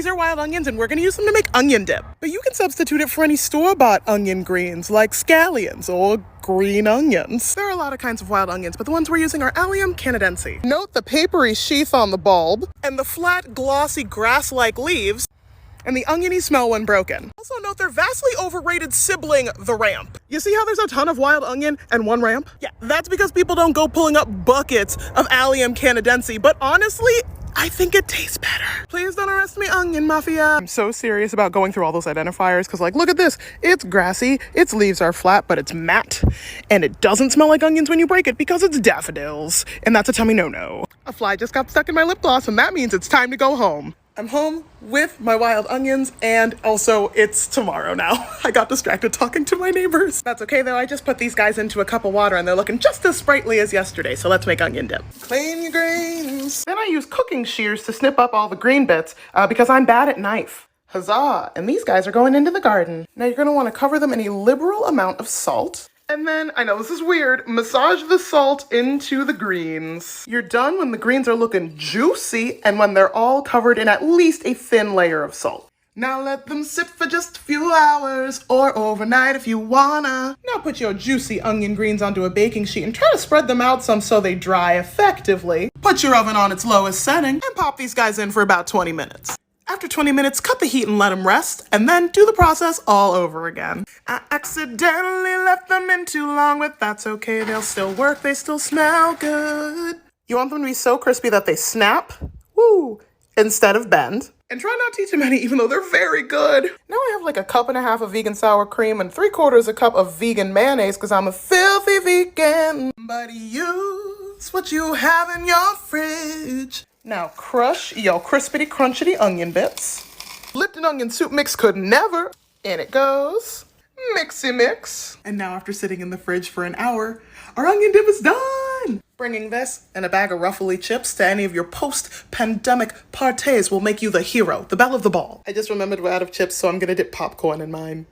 These are wild onions and we're gonna use them to make onion dip. But you can substitute it for any store-bought onion greens like scallions or green onions. There are a lot of kinds of wild onions, but the ones we're using are Allium canadense. Note the papery sheath on the bulb and the flat, glossy, grass-like leaves and the oniony smell when broken. Also note their vastly overrated sibling, the ramp. You see how there's a ton of wild onion and one ramp? Yeah, that's because people don't go pulling up buckets of Allium canadense, but honestly, I think it tastes better. Please don't arrest me, onion mafia. I'm so serious about going through all those identifiers because, like, look at this. It's grassy, its leaves are flat, but it's matte, and it doesn't smell like onions when you break it because it's daffodils, and that's a tummy no-no. A fly just got stuck in my lip gloss, and that means it's time to go home. I'm home with my wild onions, and also it's tomorrow now. I got distracted talking to my neighbors. That's okay though, I just put these guys into a cup of water and they're looking just as sprightly as yesterday, so let's make onion dip. Clean your greens. Then I use cooking shears to snip up all the green bits because I'm bad at knife. Huzzah! And these guys are going into the garden. Now you're gonna wanna cover them in a liberal amount of salt. And then, I know this is weird, massage the salt into the greens. You're done when the greens are looking juicy and when they're all covered in at least a thin layer of salt. Now let them sit for just a few hours or overnight if you wanna. Now put your juicy onion greens onto a baking sheet and try to spread them out some so they dry effectively. Put your oven on its lowest setting and pop these guys in for about 20 minutes. After 20 minutes, cut the heat and let them rest, and then do the process all over again. I accidentally left them in too long, but that's okay, they'll still work, they still smell good. You want them to be so crispy that they snap, woo, instead of bend. And try not to eat too many, even though they're very good. Now I have like a cup and a half of vegan sour cream and 3/4 cup of vegan mayonnaise because I'm a filthy vegan. But use what you have in your fridge. Now crush your crispity crunchity onion bits. Lipton onion soup mix could never. In it goes. Mixy mix. And now after sitting in the fridge for an hour, our onion dip is done. Bringing this and a bag of Ruffly chips to any of your post-pandemic parties will make you the hero, the belle of the ball. I just remembered we're out of chips, so I'm gonna dip popcorn in mine.